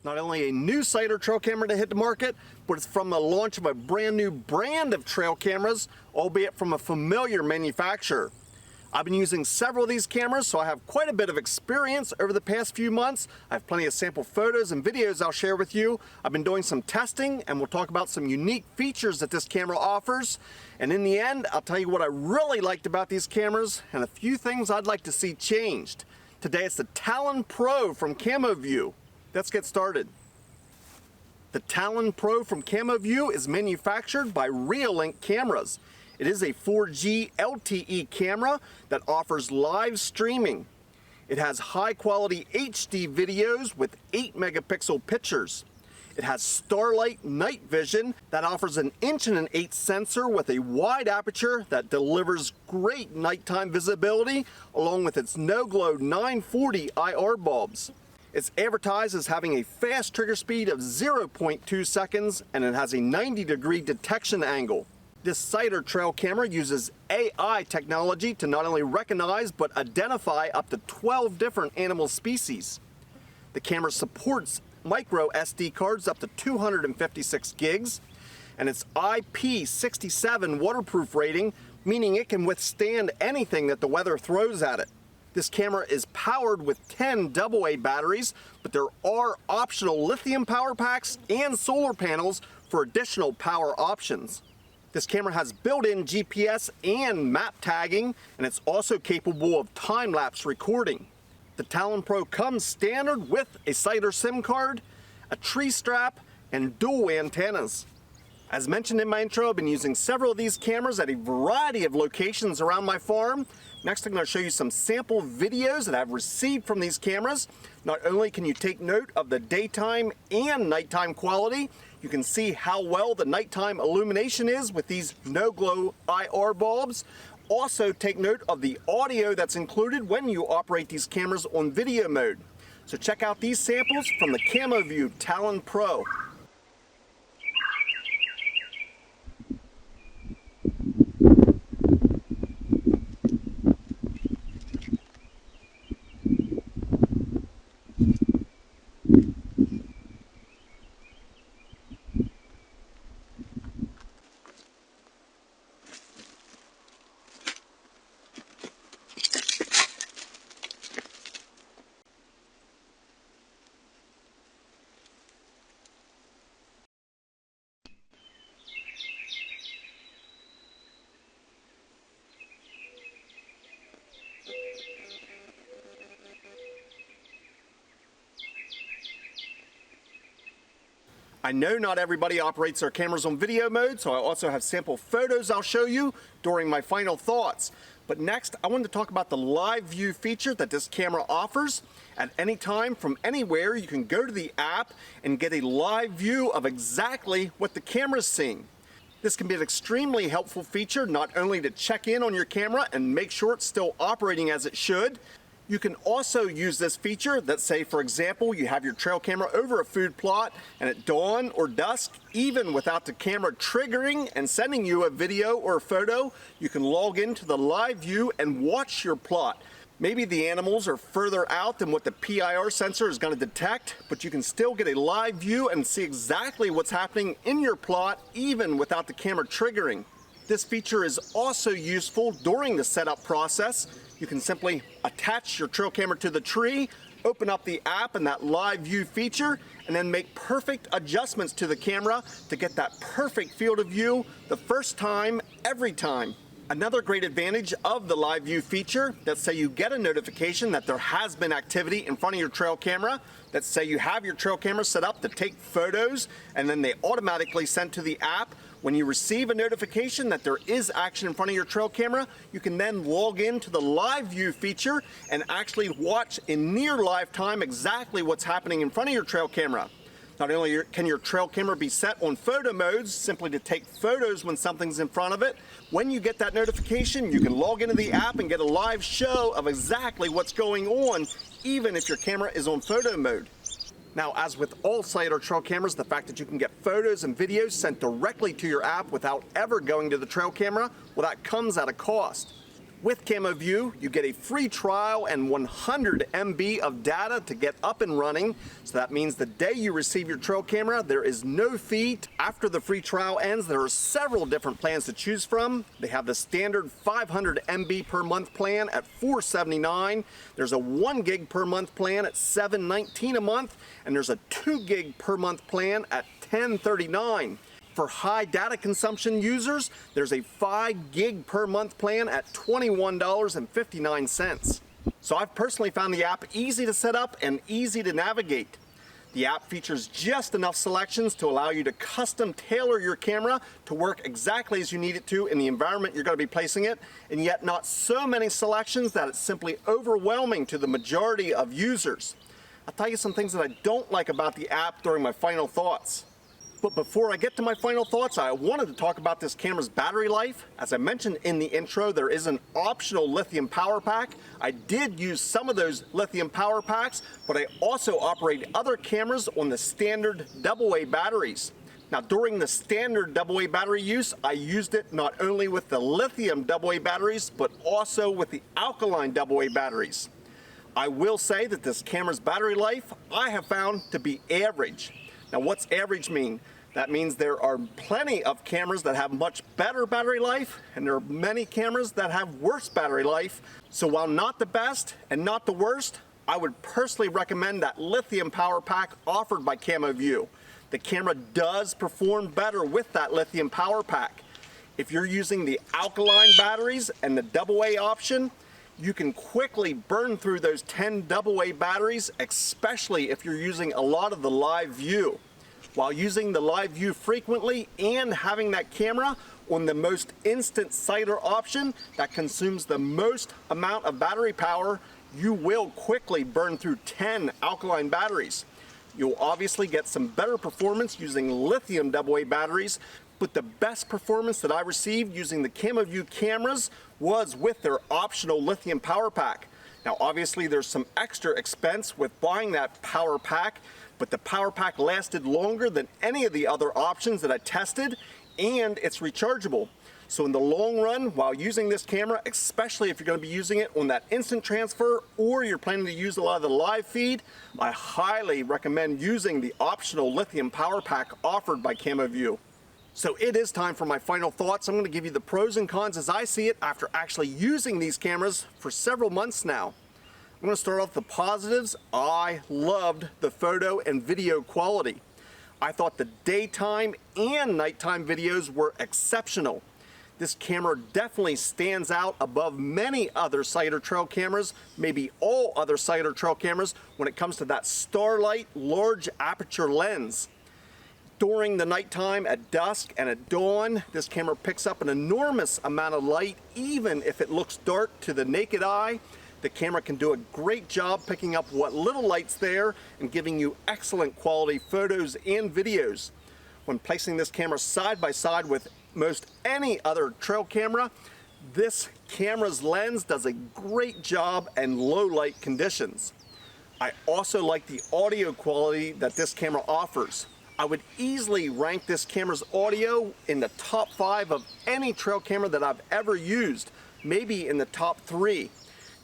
Not only a new sight or trail camera to hit the market, but it's from the launch of a brand new brand of trail cameras, albeit from a familiar manufacturer. I've been using several of these cameras, so I have quite a bit of experience over the past few months. I have plenty of sample photos and videos I'll share with you. I've been doing some testing, and we'll talk about some unique features that this camera offers. And in the end, I'll tell you what I really liked about these cameras and a few things I'd like to see changed. Today it's the Talon Pro from Camovue. Let's get started. The Talon Pro from Camovue is manufactured by Reolink Cameras. It is a 4G LTE camera that offers live streaming. It has high quality HD videos with 8 megapixel pictures. It has Starlight night vision that offers an 1.1" sensor with a wide aperture that delivers great nighttime visibility along with its no-glow 940 IR bulbs. It's advertised as having a fast trigger speed of 0.2 seconds and it has a 90-degree detection angle. This sight or trail camera uses AI technology to not only recognize but identify up to 12 different animal species. The camera supports micro SD cards up to 256 gigs, and its IP67 waterproof rating, meaning it can withstand anything that the weather throws at it. This camera is powered with 10 AA batteries, but there are optional lithium power packs and solar panels for additional power options. This camera has built-in GPS and map tagging, and it's also capable of time-lapse recording. The Talon Pro comes standard with a sight or SIM card, a tree strap, and dual antennas. As mentioned in my intro, I've been using several of these cameras at a variety of locations around my farm. Next, I'm going to show you some sample videos that I've received from these cameras. Not only can you take note of the daytime and nighttime quality, you can see how well the nighttime illumination is with these no-glow IR bulbs. Also take note of the audio that's included when you operate these cameras on video mode. So check out these samples from the Camovue Talon Pro. I know not everybody operates their cameras on video mode, so I also have sample photos I'll show you during my final thoughts. But next, I wanted to talk about the live view feature that this camera offers. At any time, from anywhere, you can go to the app and get a live view of exactly what the camera's seeing. This can be an extremely helpful feature, not only to check in on your camera and make sure it's still operating as it should. You can also use this feature that, say for example, you have your trail camera over a food plot and at dawn or dusk, even without the camera triggering and sending you a video or a photo, you can log into the live view and watch your plot. Maybe the animals are further out than what the PIR sensor is going to detect, but you can still get a live view and see exactly what's happening in your plot even without the camera triggering. This feature is also useful during the setup process. You can simply attach your trail camera to the tree, open up the app and that live view feature, and then make perfect adjustments to the camera to get that perfect field of view the first time, every time. Another great advantage of the live view feature, let's say you get a notification that there has been activity in front of your trail camera. Let's say you have your trail camera set up to take photos and then they automatically send to the app. When you receive a notification that there is action in front of your trail camera, you can then log into the live view feature and actually watch in near live time exactly what's happening in front of your trail camera. Not only can your trail camera be set on photo modes, simply to take photos when something's in front of it, when you get that notification, you can log into the app and get a live show of exactly what's going on, even if your camera is on photo mode. Now, as with all sight or trail cameras, the fact that you can get photos and videos sent directly to your app without ever going to the trail camera, well, that comes at a cost. With Camovue, you get a free trial and 100 MB of data to get up and running. So that means the day you receive your trail camera, there is no fee. After the free trial ends, there are several different plans to choose from. They have the standard 500 MB per month plan at $479. There's a 1 gig per month plan at $719 a month, and there's a 2 gig per month plan at $1039. For high data consumption users, there's a 5 gig per month plan at $21.59. So I've personally found the app easy to set up and easy to navigate. The app features just enough selections to allow you to custom tailor your camera to work exactly as you need it to in the environment you're going to be placing it, and yet not so many selections that it's simply overwhelming to the majority of users. I'll tell you some things that I don't like about the app during my final thoughts. But before I get to my final thoughts, I wanted to talk about this camera's battery life. As I mentioned in the intro, there is an optional lithium power pack. I did use some of those lithium power packs, but I also operate other cameras on the standard AA batteries. Now, during the standard AA battery use, I used it not only with the lithium AA batteries, but also with the alkaline AA batteries. I will say that this camera's battery life I have found to be average. Now, what's average mean? That means there are plenty of cameras that have much better battery life, and there are many cameras that have worse battery life. So while not the best and not the worst, I would personally recommend that lithium power pack offered by Camovue. The camera does perform better with that lithium power pack. If you're using the alkaline batteries and the AA option, you can quickly burn through those 10 AA batteries, especially if you're using a lot of the live view. While using the live view frequently and having that camera on the most instant sighter option that consumes the most amount of battery power, you will quickly burn through 10 alkaline batteries. You'll obviously get some better performance using lithium AA batteries, but the best performance that I received using the Camovue cameras was with their optional lithium power pack. Now, obviously there's some extra expense with buying that power pack, but the power pack lasted longer than any of the other options that I tested, and it's rechargeable. So in the long run, while using this camera, especially if you're going to be using it on that instant transfer or you're planning to use a lot of the live feed, I highly recommend using the optional lithium power pack offered by Camovue. So it is time for my final thoughts. I'm going to give you the pros and cons as I see it after actually using these cameras for several months now. I'm going to start off with the positives. I loved the photo and video quality. I thought the daytime and nighttime videos were exceptional. This camera definitely stands out above many other sight or trail cameras, maybe all other sight or trail cameras, when it comes to that Starlight large aperture lens. During the nighttime, at dusk and at dawn, this camera picks up an enormous amount of light, even if it looks dark to the naked eye. The camera can do a great job picking up what little light's there and giving you excellent quality photos and videos. When placing this camera side by side with most any other trail camera, this camera's lens does a great job in low light conditions. I also like the audio quality that this camera offers. I would easily rank this camera's audio in the top 5 of any trail camera that I've ever used, maybe in the top 3.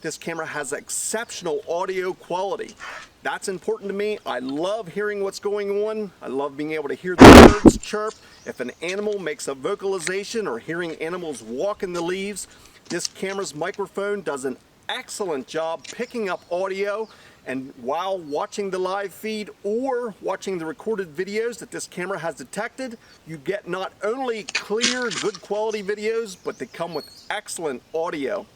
This camera has exceptional audio quality. That's important to me. I love hearing what's going on. I love being able to hear the birds chirp. If an animal makes a vocalization or hearing animals walk in the leaves, this camera's microphone does an excellent job picking up audio. And while watching the live feed or watching the recorded videos that this camera has detected, you get not only clear, good quality videos, but they come with excellent audio.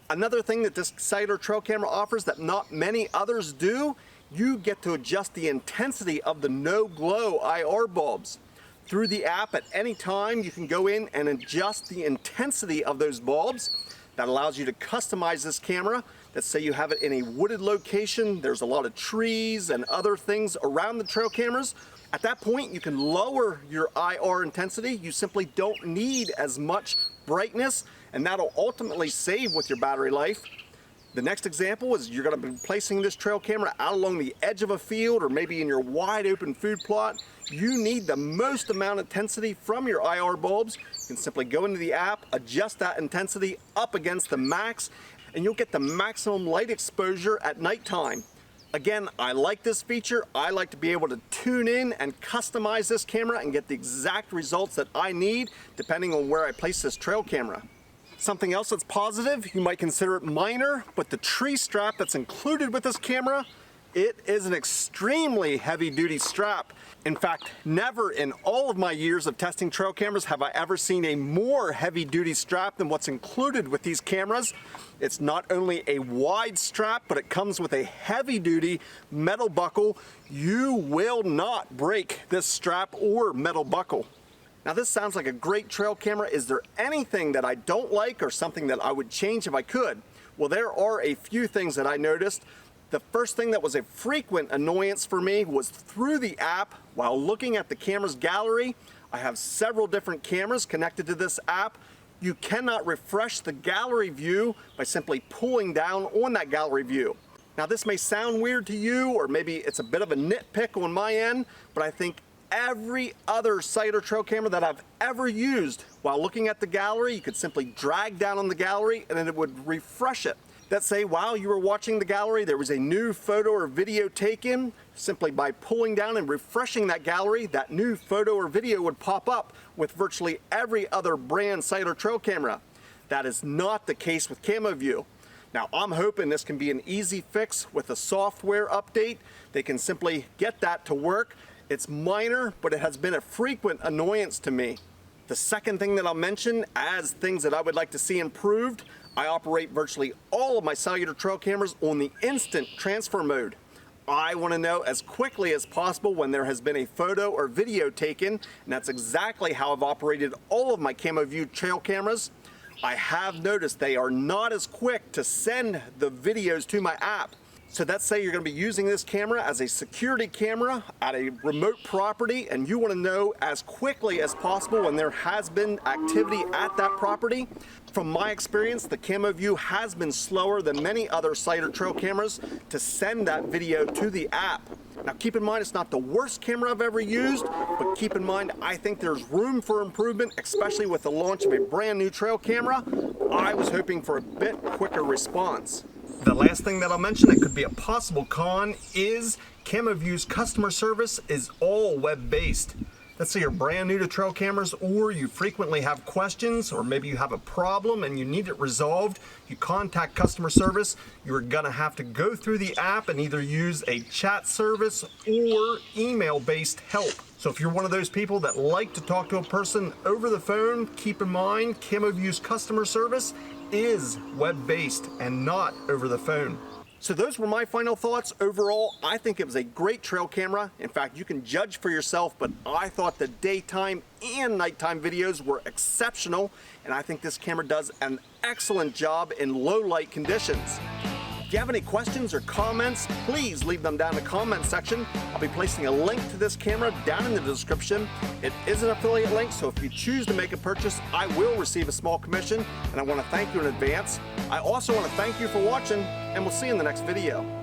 Another thing that this sight or trail camera offers that not many others do, you get to adjust the intensity of the no-glow IR bulbs. Through the app at any time, you can go in and adjust the intensity of those bulbs. That allows you to customize this camera. Let's say you have it in a wooded location, there's a lot of trees and other things around the trail cameras. At that point, you can lower your IR intensity. You simply don't need as much brightness, and that'll ultimately save with your battery life. The next example is you're going to be placing this trail camera out along the edge of a field or maybe in your wide open food plot. You need the most amount of intensity from your IR bulbs. You can simply go into the app, adjust that intensity up against the max, and you'll get the maximum light exposure at nighttime. Again, I like this feature. I like to be able to tune in and customize this camera and get the exact results that I need depending on where I place this trail camera. Something else that's positive, you might consider it minor, but the tree strap that's included with this camera, it is an extremely heavy-duty strap. In fact, never in all of my years of testing trail cameras have I ever seen a more heavy-duty strap than what's included with these cameras. It's not only a wide strap, but it comes with a heavy-duty metal buckle. You will not break this strap or metal buckle. Now this sounds like a great trail camera. Is there anything that I don't like or something that I would change if I could? Well, there are a few things that I noticed. The first thing that was a frequent annoyance for me was through the app, while looking at the camera's gallery, I have several different cameras connected to this app. You cannot refresh the gallery view by simply pulling down on that gallery view. Now this may sound weird to you, or maybe it's a bit of a nitpick on my end, but I think every other site or trail camera that I've ever used, while looking at the gallery, you could simply drag down on the gallery and then it would refresh it. Let's say while you were watching the gallery, there was a new photo or video taken. Simply by pulling down and refreshing that gallery, that new photo or video would pop up with virtually every other brand site or trail camera. That is not the case with Camovue. Now I'm hoping this can be an easy fix with a software update. They can simply get that to work. It's minor, but it has been a frequent annoyance to me. The second thing that I'll mention as things that I would like to see improved, I operate virtually all of my cellular trail cameras on the instant transfer mode. I want to know as quickly as possible when there has been a photo or video taken, and that's exactly how I've operated all of my Camovue trail cameras. I have noticed they are not as quick to send the videos to my app. So let's say you're going to be using this camera as a security camera at a remote property, and you want to know as quickly as possible when there has been activity at that property. From my experience, the Camovue has been slower than many other site or trail cameras to send that video to the app. Now keep in mind, it's not the worst camera I've ever used, but keep in mind, I think there's room for improvement, especially with the launch of a brand new trail camera. I was hoping for a bit quicker response. The last thing that I'll mention that could be a possible con is Camovue's customer service is all web-based. Let's say you're brand new to trail cameras, or you frequently have questions, or maybe you have a problem and you need it resolved. You contact customer service, you're gonna have to go through the app and either use a chat service or email-based help. So if you're one of those people that like to talk to a person over the phone, keep in mind Camovue's customer service is web-based and not over the phone. So those were my final thoughts. Overall, I think it was a great trail camera. In fact, you can judge for yourself, but I thought the daytime and nighttime videos were exceptional, and I think this camera does an excellent job in low light conditions. If you have any questions or comments, please leave them down in the comment section. I'll be placing a link to this camera down in the description. It is an affiliate link, so if you choose to make a purchase, I will receive a small commission, and I want to thank you in advance. I also want to thank you for watching, and we'll see you in the next video.